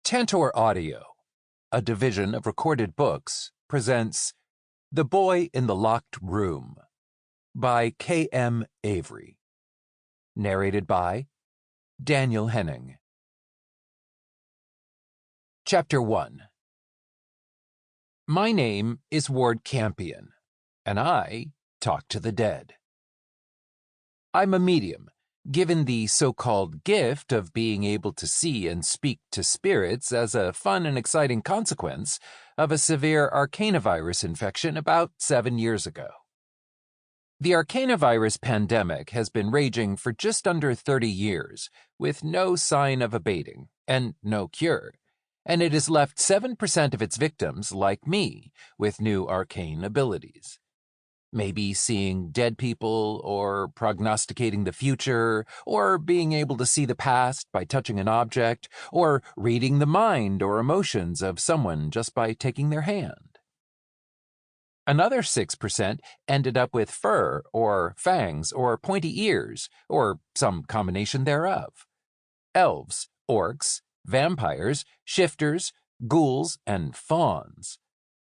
Tantor Audio, a division of Recorded Books, presents The Boy in the Locked Room by K.M. Avery. Narrated by Daniel Henning. Chapter 1. My name is Ward Campion, and I talk to the dead. I'm a medium, given the so-called gift of being able to see and speak to spirits as a fun and exciting consequence of a severe arcanavirus infection about 7 years ago. The arcanavirus pandemic has been raging for just under 30 years, with no sign of abating and no cure, and it has left 7% of its victims, like me, with new arcane abilities. Maybe seeing dead people, or prognosticating the future, or being able to see the past by touching an object, or reading the mind or emotions of someone just by taking their hand. Another 6% ended up with fur, or fangs, or pointy ears, or some combination thereof. Elves, orcs, vampires, shifters, ghouls, and fauns.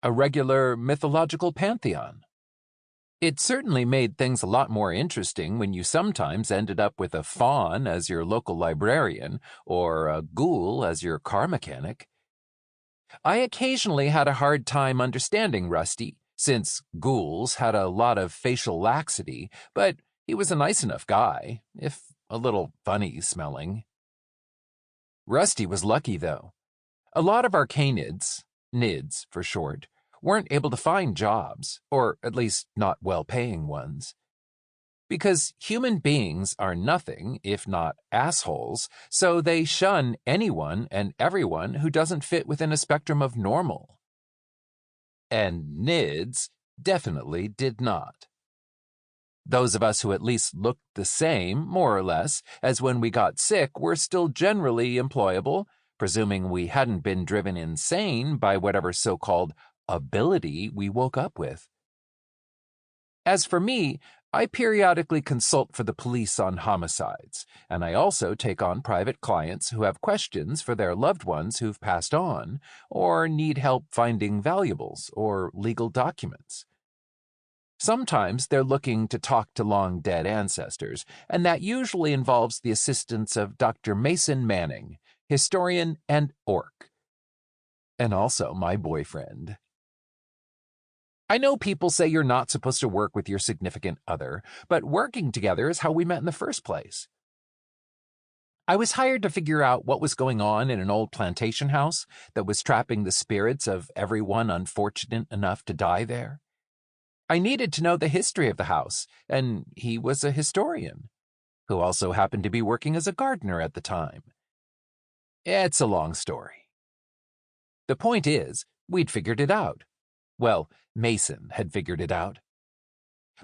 A regular mythological pantheon. It certainly made things a lot more interesting when you sometimes ended up with a faun as your local librarian or a ghoul as your car mechanic. I occasionally had a hard time understanding Rusty, since ghouls had a lot of facial laxity, but he was a nice enough guy, if a little funny smelling. Rusty was lucky, though. A lot of arcanids, NIDs for short, weren't able to find jobs, or at least not well-paying ones. Because human beings are nothing if not assholes, so they shun anyone and everyone who doesn't fit within a spectrum of normal. And NIDs definitely did not. Those of us who at least looked the same, more or less, as when we got sick were still generally employable, presuming we hadn't been driven insane by whatever so-called ability we woke up with. As for me, I periodically consult for the police on homicides, and I also take on private clients who have questions for their loved ones who've passed on, or need help finding valuables or legal documents. Sometimes they're looking to talk to long-dead ancestors, and that usually involves the assistance of Dr. Mason Manning, historian and orc. And also my boyfriend. I know people say you're not supposed to work with your significant other, but working together is how we met in the first place. I was hired to figure out what was going on in an old plantation house that was trapping the spirits of everyone unfortunate enough to die there. I needed to know the history of the house, and he was a historian, who also happened to be working as a gardener at the time. It's a long story. The point is, we'd figured it out. Well, Mason had figured it out.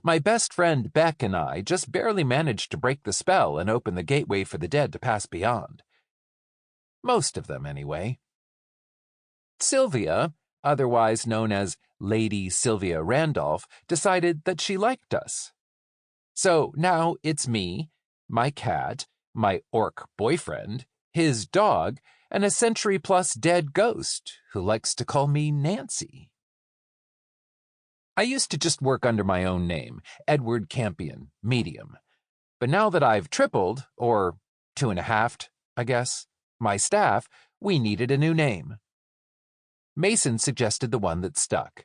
My best friend Beck and I just barely managed to break the spell and open the gateway for the dead to pass beyond. Most of them, anyway. Sylvia, otherwise known as Lady Sylvia Randolph, decided that she liked us. So now it's me, my cat, my orc boyfriend, his dog, and a century-plus dead ghost who likes to call me Nancy. I used to just work under my own name, Edward Campion, medium. But now that I've tripled, or 2.5, I guess, my staff, we needed a new name. Mason suggested the one that stuck.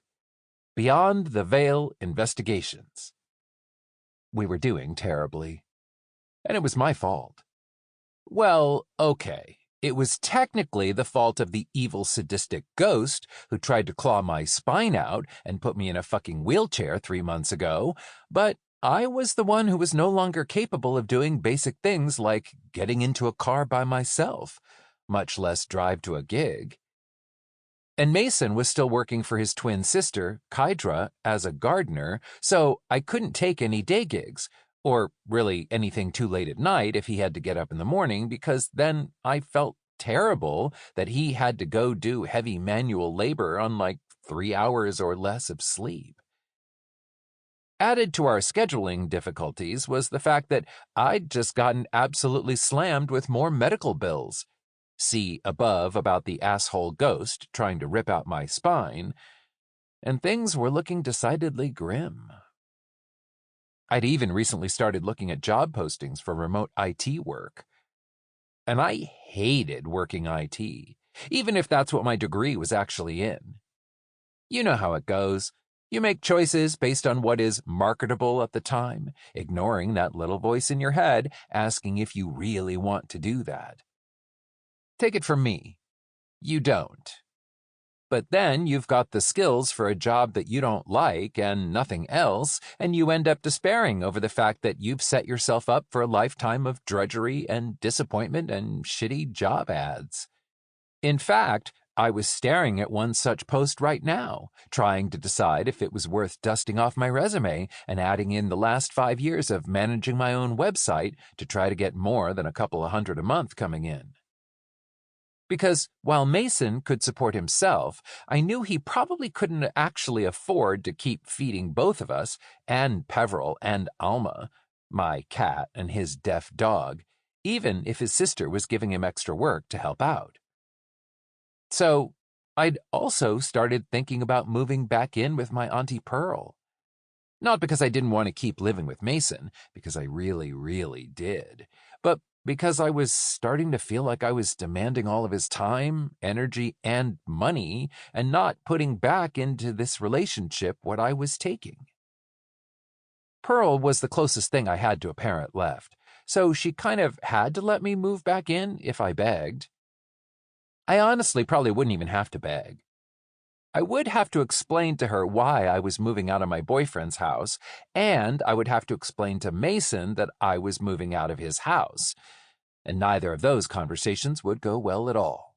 Beyond the Veil Investigations. We were doing terribly. And it was my fault. Well, okay. It was technically the fault of the evil sadistic ghost who tried to claw my spine out and put me in a fucking wheelchair 3 months ago, but I was the one who was no longer capable of doing basic things like getting into a car by myself, much less drive to a gig. And Mason was still working for his twin sister, Kydra, as a gardener, so I couldn't take any day gigs, or really anything too late at night if he had to get up in the morning, because then I felt terrible that he had to go do heavy manual labor on like 3 hours or less of sleep. Added to our scheduling difficulties was the fact that I'd just gotten absolutely slammed with more medical bills. see above about the asshole ghost trying to rip out my spine, and things were looking decidedly grim. I'd even recently started looking at job postings for remote IT work. And I hated working IT, even if that's what my degree was actually in. You know how it goes. You make choices based on what is marketable at the time, ignoring that little voice in your head asking if you really want to do that. Take it from me. You don't. But then you've got the skills for a job that you don't like and nothing else, and you end up despairing over the fact that you've set yourself up for a lifetime of drudgery and disappointment and shitty job ads. In fact, I was staring at one such post right now, trying to decide if it was worth dusting off my resume and adding in the last 5 years of managing my own website to try to get more than a couple of $100 a month coming in. Because while Mason could support himself, I knew he probably couldn't actually afford to keep feeding both of us, and Peveril and Alma, my cat and his deaf dog, even if his sister was giving him extra work to help out. So I'd also started thinking about moving back in with my Auntie Pearl. Not because I didn't want to keep living with Mason, because I really, really did, but because I was starting to feel like I was demanding all of his time, energy, and money, and not putting back into this relationship what I was taking. Pearl was the closest thing I had to a parent left, so she kind of had to let me move back in if I begged. I honestly probably wouldn't even have to beg. I would have to explain to her why I was moving out of my boyfriend's house, and I would have to explain to Mason that I was moving out of his house, and neither of those conversations would go well at all.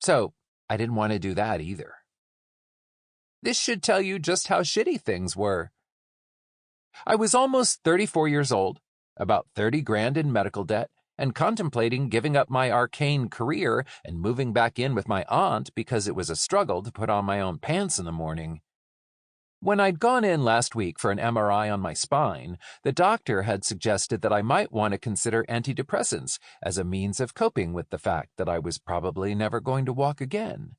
So I didn't want to do that either. This should tell you just how shitty things were. I was almost 34 years old, about 30 grand in medical debt, and contemplating giving up my arcane career and moving back in with my aunt because it was a struggle to put on my own pants in the morning. When I'd gone in last week for an MRI on my spine, the doctor had suggested that I might want to consider antidepressants as a means of coping with the fact that I was probably never going to walk again,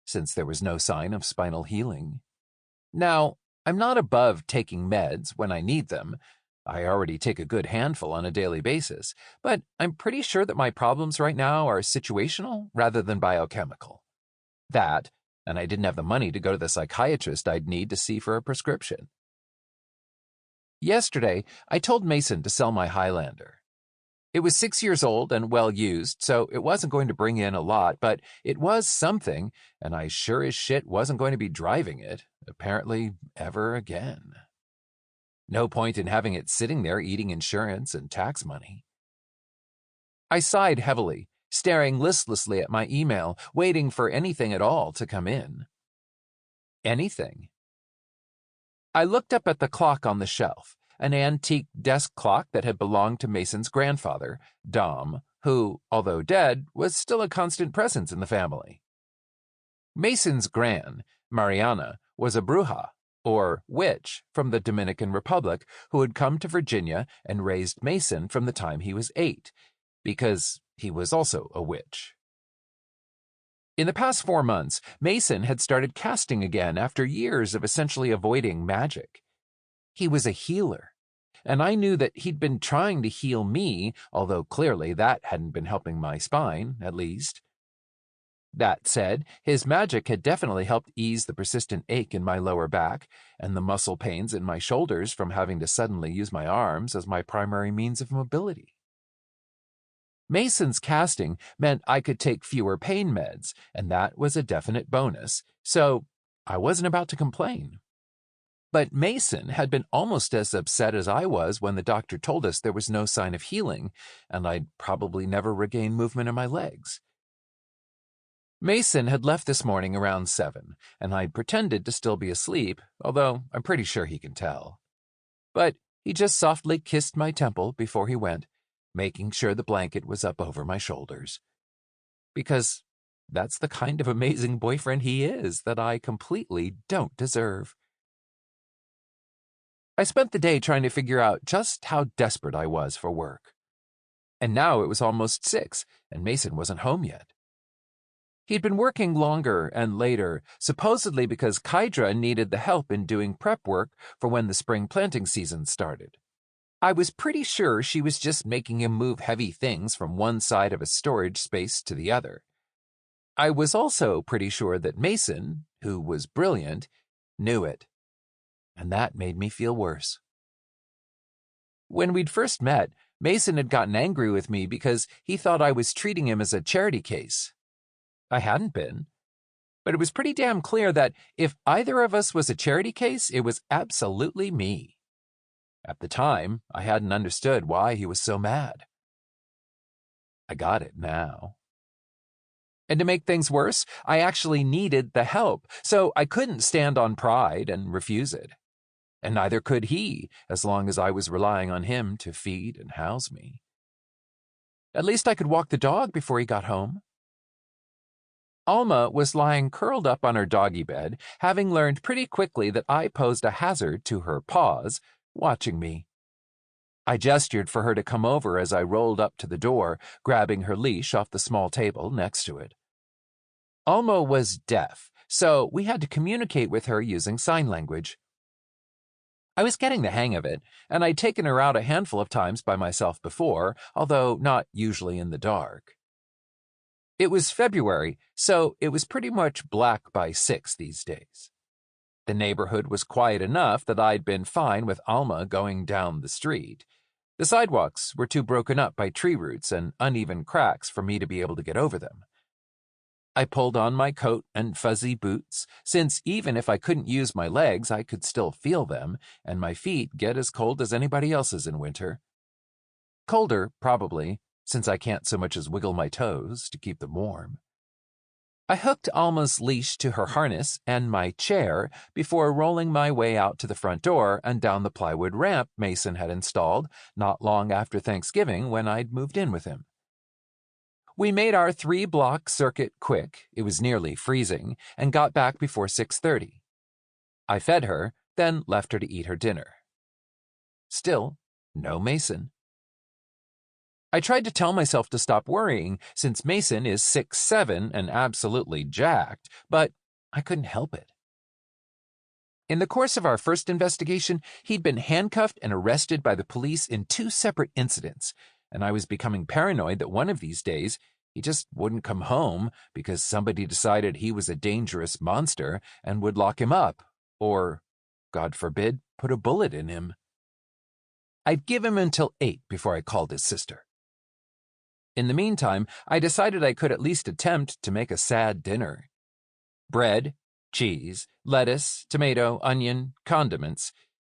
since there was no sign of spinal healing. Now, I'm not above taking meds when I need them. I already take a good handful on a daily basis, but I'm pretty sure that my problems right now are situational rather than biochemical. That, and I didn't have the money to go to the psychiatrist I'd need to see for a prescription. Yesterday, I told Mason to sell my Highlander. It was 6 years old and well used, so it wasn't going to bring in a lot, but it was something, and I sure as shit wasn't going to be driving it, apparently ever again. No point in having it sitting there eating insurance and tax money. I sighed heavily, staring listlessly at my email, waiting for anything at all to come in. Anything. I looked up at the clock on the shelf, an antique desk clock that had belonged to Mason's grandfather, Dom, who, although dead, was still a constant presence in the family. Mason's gran, Mariana, was a bruja, or witch, from the Dominican Republic who had come to Virginia and raised Mason from the time he was 8, because he was also a witch. In the past 4 months, Mason had started casting again after years of essentially avoiding magic. He was a healer, and I knew that he'd been trying to heal me, although clearly that hadn't been helping my spine, at least. That said, his magic had definitely helped ease the persistent ache in my lower back and the muscle pains in my shoulders from having to suddenly use my arms as my primary means of mobility. Mason's casting meant I could take fewer pain meds, and that was a definite bonus, so I wasn't about to complain. But Mason had been almost as upset as I was when the doctor told us there was no sign of healing, and I'd probably never regain movement in my legs. Mason had left this morning around 7, and I'd pretended to still be asleep, although I'm pretty sure he can tell. But he just softly kissed my temple before he went, making sure the blanket was up over my shoulders. Because that's the kind of amazing boyfriend he is that I completely don't deserve. I spent the day trying to figure out just how desperate I was for work. And now it was almost 6, and Mason wasn't home yet. He'd been working longer and later, supposedly because Kydra needed the help in doing prep work for when the spring planting season started. I was pretty sure she was just making him move heavy things from one side of a storage space to the other. I was also pretty sure that Mason, who was brilliant, knew it. And that made me feel worse. When we'd first met, Mason had gotten angry with me because he thought I was treating him as a charity case. I hadn't been. But it was pretty damn clear that if either of us was a charity case, it was absolutely me. At the time, I hadn't understood why he was so mad. I got it now. And to make things worse, I actually needed the help, so I couldn't stand on pride and refuse it. And neither could he, as long as I was relying on him to feed and house me. At least I could walk the dog before he got home. Alma was lying curled up on her doggy bed, having learned pretty quickly that I posed a hazard to her paws, watching me. I gestured for her to come over as I rolled up to the door, grabbing her leash off the small table next to it. Alma was deaf, so we had to communicate with her using sign language. I was getting the hang of it, and I'd taken her out a handful of times by myself before, although not usually in the dark. It was February, so it was pretty much black by 6 these days. The neighborhood was quiet enough that I'd been fine with Alma going down the street. The sidewalks were too broken up by tree roots and uneven cracks for me to be able to get over them. I pulled on my coat and fuzzy boots, since even if I couldn't use my legs, I could still feel them, and my feet get as cold as anybody else's in winter. Colder, probably, since I can't so much as wiggle my toes to keep them warm. I hooked Alma's leash to her harness and my chair before rolling my way out to the front door and down the plywood ramp Mason had installed not long after Thanksgiving when I'd moved in with him. We made our 3-block circuit quick, it was nearly freezing, and got back before 6:30. I fed her, then left her to eat her dinner. Still, no Mason. I tried to tell myself to stop worrying, since Mason is 6'7" and absolutely jacked, but I couldn't help it. In the course of our first investigation, he'd been handcuffed and arrested by the police in 2 separate incidents, and I was becoming paranoid that one of these days he just wouldn't come home because somebody decided he was a dangerous monster and would lock him up, or, God forbid, put a bullet in him. I'd give him until 8 before I called his sister. In the meantime, I decided I could at least attempt to make a sad dinner. Bread, cheese, lettuce, tomato, onion, condiments,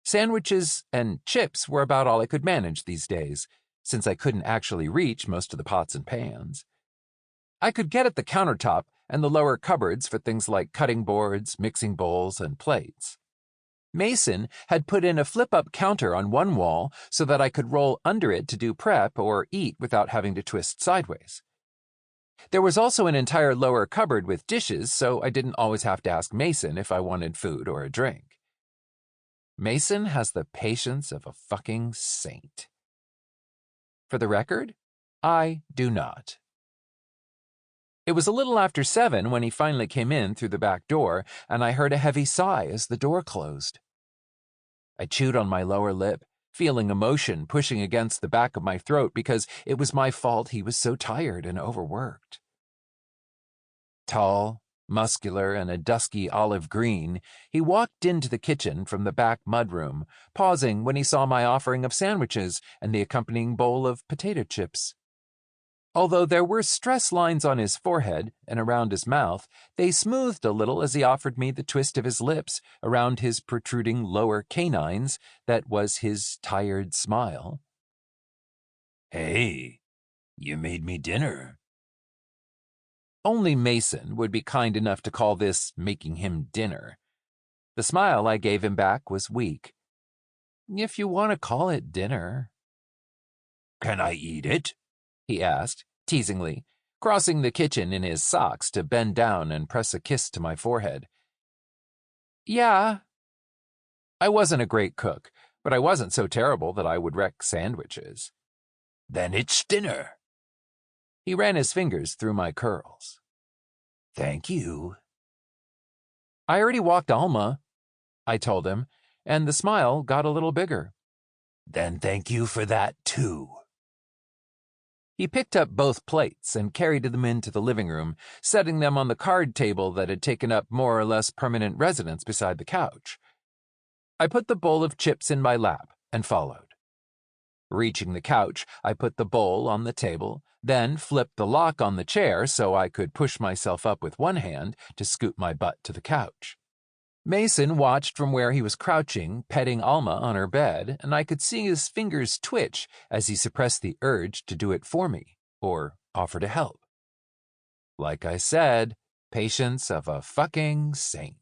sandwiches, and chips were about all I could manage these days, since I couldn't actually reach most of the pots and pans. I could get at the countertop and the lower cupboards for things like cutting boards, mixing bowls, and plates. Mason had put in a flip-up counter on one wall so that I could roll under it to do prep or eat without having to twist sideways. There was also an entire lower cupboard with dishes, so I didn't always have to ask Mason if I wanted food or a drink. Mason has the patience of a fucking saint. For the record, I do not. It was a little after 7 when he finally came in through the back door, and I heard a heavy sigh as the door closed. I chewed on my lower lip, feeling emotion pushing against the back of my throat because it was my fault he was so tired and overworked. Tall, muscular, and a dusky olive green, he walked into the kitchen from the back mudroom, pausing when he saw my offering of sandwiches and the accompanying bowl of potato chips. Although there were stress lines on his forehead and around his mouth, they smoothed a little as he offered me the twist of his lips around his protruding lower canines that was his tired smile. "Hey, you made me dinner." Only Mason would be kind enough to call this making him dinner. The smile I gave him back was weak. "If you want to call it dinner." "Can I eat it?" he asked, teasingly, crossing the kitchen in his socks to bend down and press a kiss to my forehead. "Yeah." I wasn't a great cook, but I wasn't so terrible that I would wreck sandwiches. Then it's dinner. He ran his fingers through my curls. Thank you. I already walked Alma, I told him, and the smile got a little bigger. Then thank you for that, too. He picked up both plates and carried them into the living room, setting them on the card table that had taken up more or less permanent residence beside the couch. I put the bowl of chips in my lap and followed. Reaching the couch, I put the bowl on the table, then flipped the lock on the chair so I could push myself up with one hand to scoot my butt to the couch. Mason watched from where he was crouching, petting Alma on her bed, and I could see his fingers twitch as he suppressed the urge to do it for me, or offer to help. Like I said, patience of a fucking saint.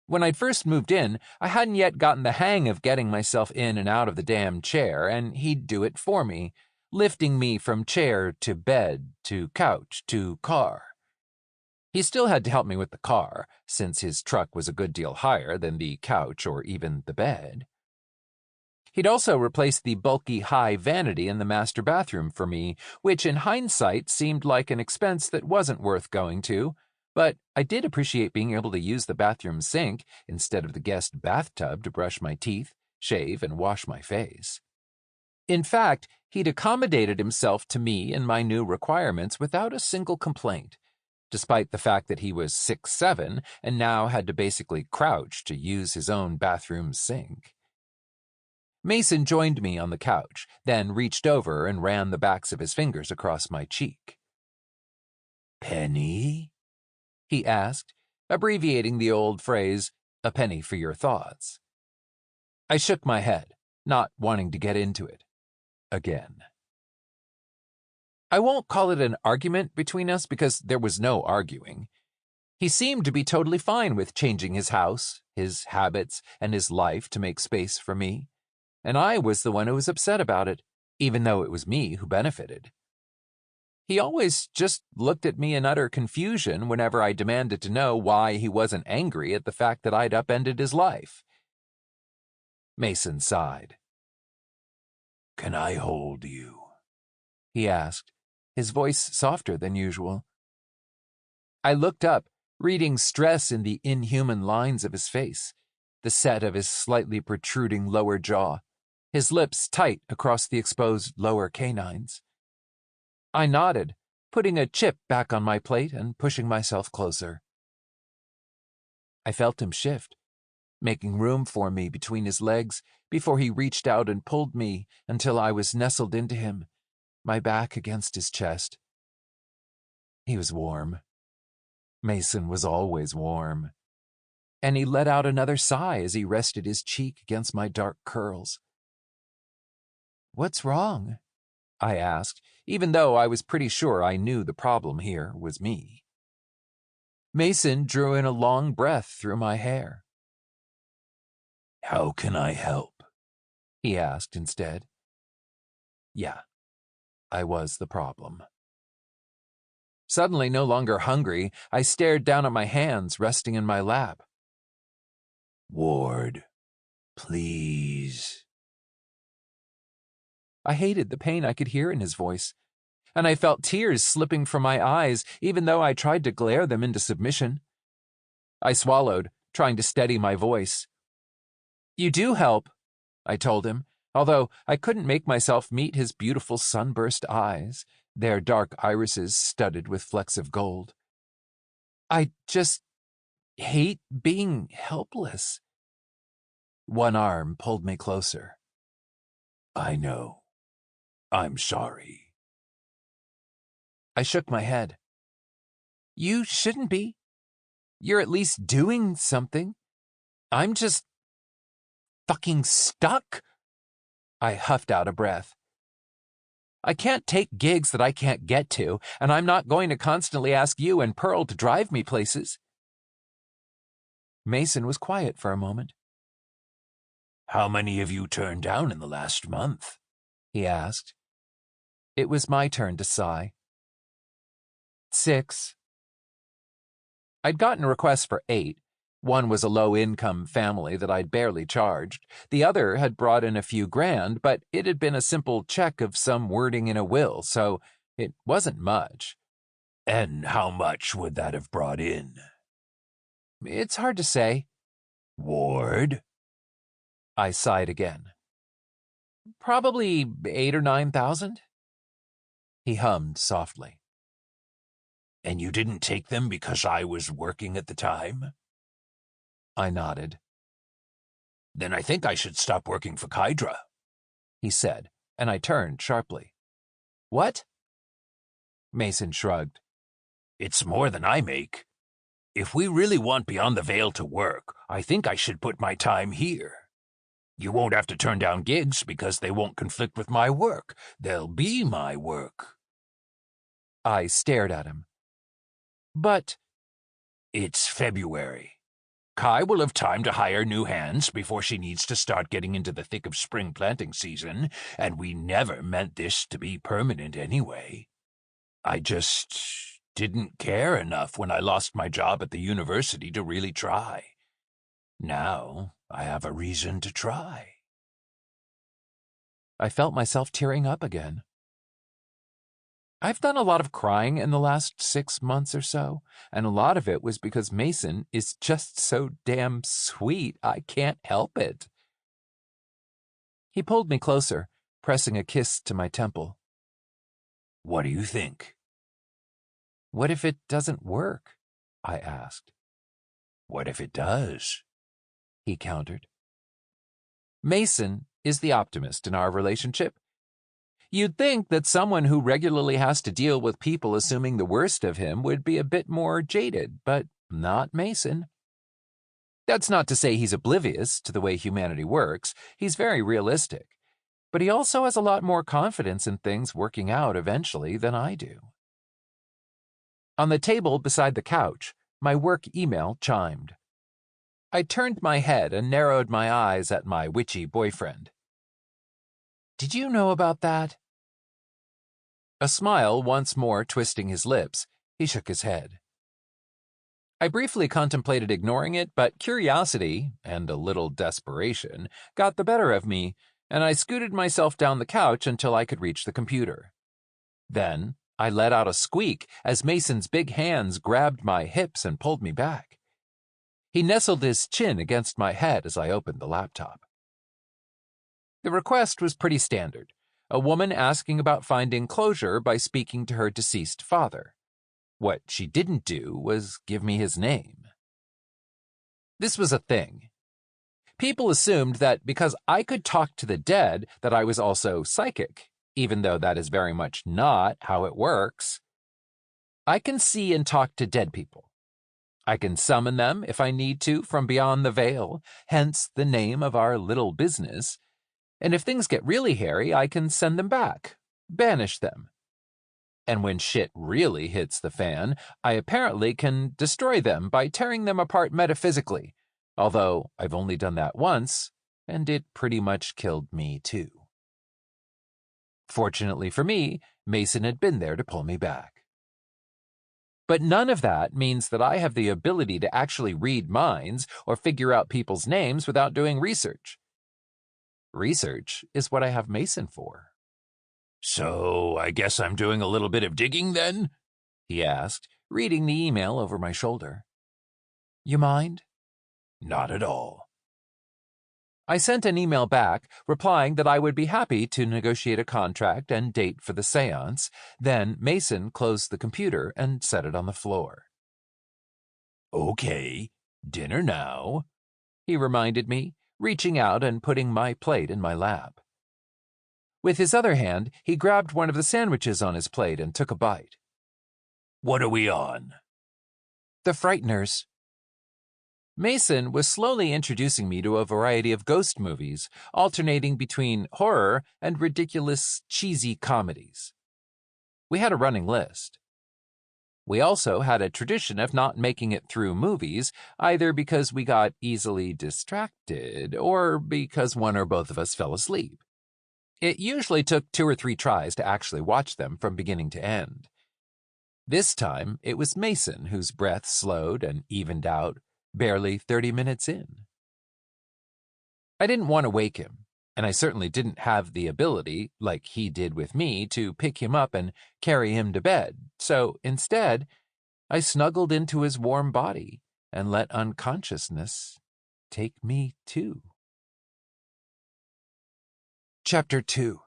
When I'd first moved in, I hadn't yet gotten the hang of getting myself in and out of the damn chair, and he'd do it for me, lifting me from chair to bed to couch to car. He still had to help me with the car, since his truck was a good deal higher than the couch or even the bed. He'd also replaced the bulky high vanity in the master bathroom for me, which in hindsight seemed like an expense that wasn't worth going to, but I did appreciate being able to use the bathroom sink instead of the guest bathtub to brush my teeth, shave, and wash my face. In fact, he'd accommodated himself to me and my new requirements without a single complaint, despite the fact that he was 6'7" and now had to basically crouch to use his own bathroom sink. Mason joined me on the couch, then reached over and ran the backs of his fingers across my cheek. Penny? He asked, abbreviating the old phrase, a penny for your thoughts. I shook my head, not wanting to get into it. Again. I won't call it an argument between us because there was no arguing. He seemed to be totally fine with changing his house, his habits, and his life to make space for me, and I was the one who was upset about it, even though it was me who benefited. He always just looked at me in utter confusion whenever I demanded to know why he wasn't angry at the fact that I'd upended his life. Mason sighed. Can I hold you? He asked, his voice softer than usual. I looked up, reading stress in the inhuman lines of his face, the set of his slightly protruding lower jaw, his lips tight across the exposed lower canines. I nodded, putting a chip back on my plate and pushing myself closer. I felt him shift, making room for me between his legs before he reached out and pulled me until I was nestled into him, my back against his chest. He was warm. Mason was always warm. And he let out another sigh as he rested his cheek against my dark curls. What's wrong? I asked, even though I was pretty sure I knew the problem here was me. Mason drew in a long breath through my hair. How can I help? He asked instead. Yeah, I was the problem. Suddenly no longer hungry, I stared down at my hands resting in my lap. Ward, please. I hated the pain I could hear in his voice, and I felt tears slipping from my eyes even though I tried to glare them into submission. I swallowed, trying to steady my voice. You do help, I told him, although I couldn't make myself meet his beautiful sunburst eyes, their dark irises studded with flecks of gold. I just hate being helpless. One arm pulled me closer. I know. I'm sorry. I shook my head. You shouldn't be. You're at least doing something. I'm just fucking stuck. I huffed out a breath. I can't take gigs that I can't get to, and I'm not going to constantly ask you and Pearl to drive me places. Mason was quiet for a moment. How many have you turned down in the last month? He asked. It was my turn to sigh. 6. I'd gotten requests for 8, One was a low-income family that I'd barely charged. The other had brought in a few grand, but it had been a simple check of some wording in a will, so it wasn't much. And how much would that have brought in? It's hard to say. Ward? I sighed again. Probably 8,000 or 9,000. He hummed softly. And you didn't take them because I was working at the time? I nodded. Then I think I should stop working for Kydra, he said, and I turned sharply. What? Mason shrugged. It's more than I make. If we really want Beyond the Veil to work, I think I should put my time here. You won't have to turn down gigs because they won't conflict with my work. They'll be my work. I stared at him. But it's February. Kai will have time to hire new hands before she needs to start getting into the thick of spring planting season, and we never meant this to be permanent anyway. I just didn't care enough when I lost my job at the university to really try. Now I have a reason to try. I felt myself tearing up again. I've done a lot of crying in the last 6 months or so, and a lot of it was because Mason is just so damn sweet, I can't help it. He pulled me closer, pressing a kiss to my temple. What do you think? What if it doesn't work? I asked. What if it does? He countered. Mason is the optimist in our relationship. You'd think that someone who regularly has to deal with people assuming the worst of him would be a bit more jaded, but not Mason. That's not to say he's oblivious to the way humanity works. He's very realistic. But he also has a lot more confidence in things working out eventually than I do. On the table beside the couch, my work email chimed. I turned my head and narrowed my eyes at my witchy boyfriend. Did you know about that? A smile once more twisting his lips, he shook his head. I briefly contemplated ignoring it, but curiosity, and a little desperation, got the better of me, and I scooted myself down the couch until I could reach the computer. Then I let out a squeak as Mason's big hands grabbed my hips and pulled me back. He nestled his chin against my head as I opened the laptop. The request was pretty standard, a woman asking about finding closure by speaking to her deceased father. What she didn't do was give me his name. This was a thing. People assumed that because I could talk to the dead that I was also psychic, even though that is very much not how it works. I can see and talk to dead people. I can summon them if I need to from beyond the veil, hence the name of our little business. And if things get really hairy, I can send them back, banish them. And when shit really hits the fan, I apparently can destroy them by tearing them apart metaphysically, although I've only done that once, and it pretty much killed me too. Fortunately for me, Mason had been there to pull me back. But none of that means that I have the ability to actually read minds or figure out people's names without doing research. Research is what I have Mason for. So, I guess I'm doing a little bit of digging then? He asked, reading the email over my shoulder. You mind? Not at all. I sent an email back, replying that I would be happy to negotiate a contract and date for the seance. Then Mason closed the computer and set it on the floor. Okay, dinner now, he reminded me, reaching out and putting my plate in my lap. With his other hand, he grabbed one of the sandwiches on his plate and took a bite. What are we on? The Frighteners. Mason was slowly introducing me to a variety of ghost movies, alternating between horror and ridiculous, cheesy comedies. We had a running list. We also had a tradition of not making it through movies, either because we got easily distracted or because one or both of us fell asleep. It usually took 2 or 3 tries to actually watch them from beginning to end. This time, it was Mason whose breath slowed and evened out, barely 30 minutes in. I didn't want to wake him, and I certainly didn't have the ability, like he did with me, to pick him up and carry him to bed, so instead, I snuggled into his warm body and let unconsciousness take me too. Chapter 2.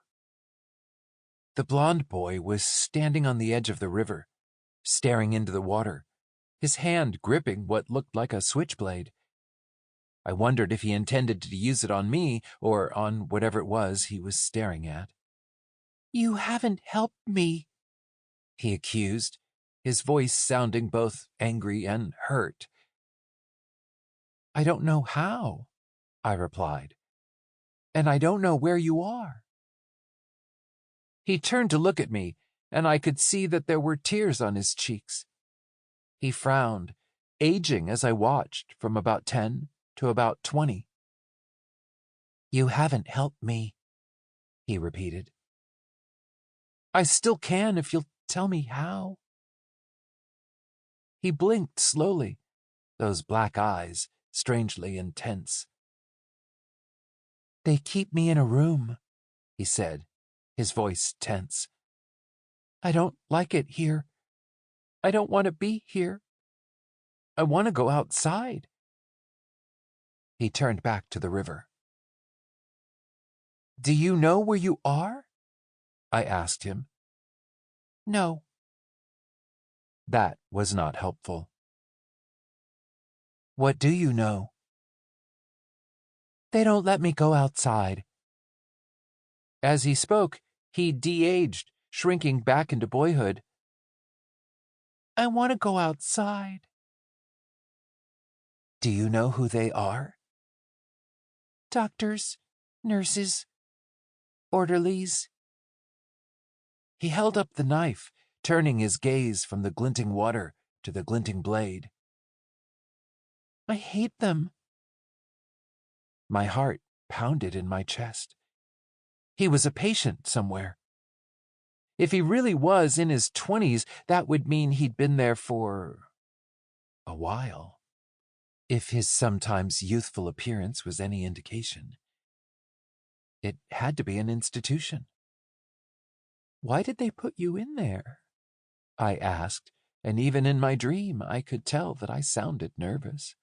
The blond boy was standing on the edge of the river, staring into the water, his hand gripping what looked like a switchblade. I wondered if he intended to use it on me or on whatever it was he was staring at. "You haven't helped me," he accused, his voice sounding both angry and hurt. "I don't know how," I replied, "and I don't know where you are." He turned to look at me, and I could see that there were tears on his cheeks. He frowned, aging as I watched from about 10 to about 20. "You haven't helped me," he repeated. "I still can if you'll tell me how." He blinked slowly, those black eyes strangely intense. "They keep me in a room," he said, his voice tense. "I don't like it here. I don't want to be here. I want to go outside." He turned back to the river. "Do you know where you are?" I asked him. "No." That was not helpful. "What do you know?" "They don't let me go outside." As he spoke, he de-aged, shrinking back into boyhood. "I want to go outside." "Do you know who they are?" "Doctors, nurses, orderlies." He held up the knife, turning his gaze from the glinting water to the glinting blade. "I hate them." My heart pounded in my chest. He was a patient somewhere. If he really was in his 20s, that would mean he'd been there for a while. If his sometimes youthful appearance was any indication, it had to be an institution. "Why did they put you in there?" I asked, and even in my dream I could tell that I sounded nervous.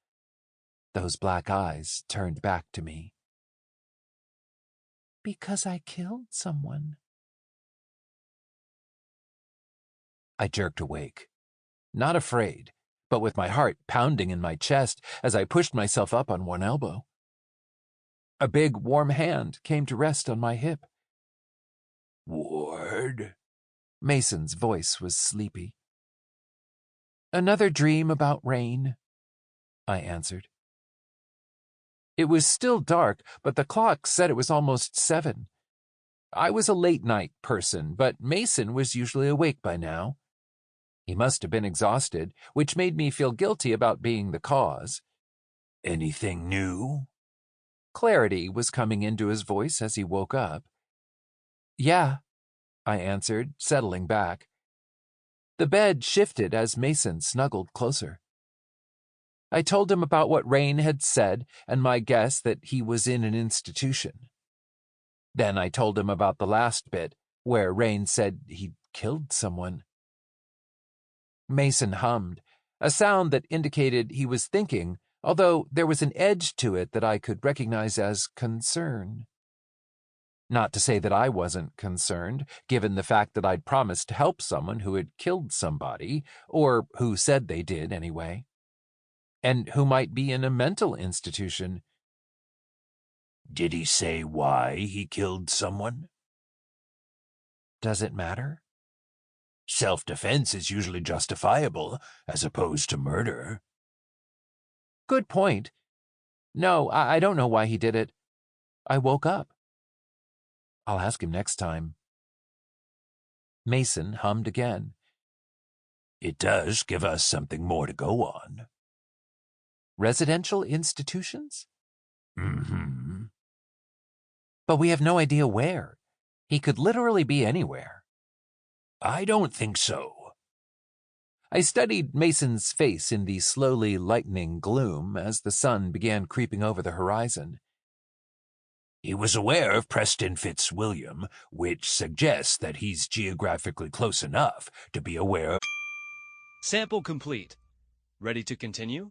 Those black eyes turned back to me. "Because I killed someone." I jerked awake, not afraid, but with my heart pounding in my chest as I pushed myself up on one elbow. A big, warm hand came to rest on my hip. "Ward?" Mason's voice was sleepy. "Another dream about rain," I answered. It was still dark, but the clock said it was almost 7. I was a late-night person, but Mason was usually awake by now. He must have been exhausted, which made me feel guilty about being the cause. "Anything new?" Clarity was coming into his voice as he woke up. "Yeah," I answered, settling back. The bed shifted as Mason snuggled closer. I told him about what Rain had said and my guess that he was in an institution. Then I told him about the last bit, where Rain said he'd killed someone. Mason hummed, a sound that indicated he was thinking, although there was an edge to it that I could recognize as concern. Not to say that I wasn't concerned, given the fact that I'd promised to help someone who had killed somebody, or who said they did anyway, and who might be in a mental institution. "Did he say why he killed someone?" Does it matter? "Self-defense is usually justifiable, as opposed to murder." Good point. No, I don't know why he did it. I woke up. I'll ask him next time. Mason hummed again. "It does give us something more to go on." Residential institutions? Mm-hmm. But we have no idea where. He could literally be anywhere. "I don't think so." I studied Mason's face in the slowly lightening gloom as the sun began creeping over the horizon. He was aware of Preston Fitzwilliam, which suggests that he's geographically close enough to be aware of... Sample complete. Ready to continue?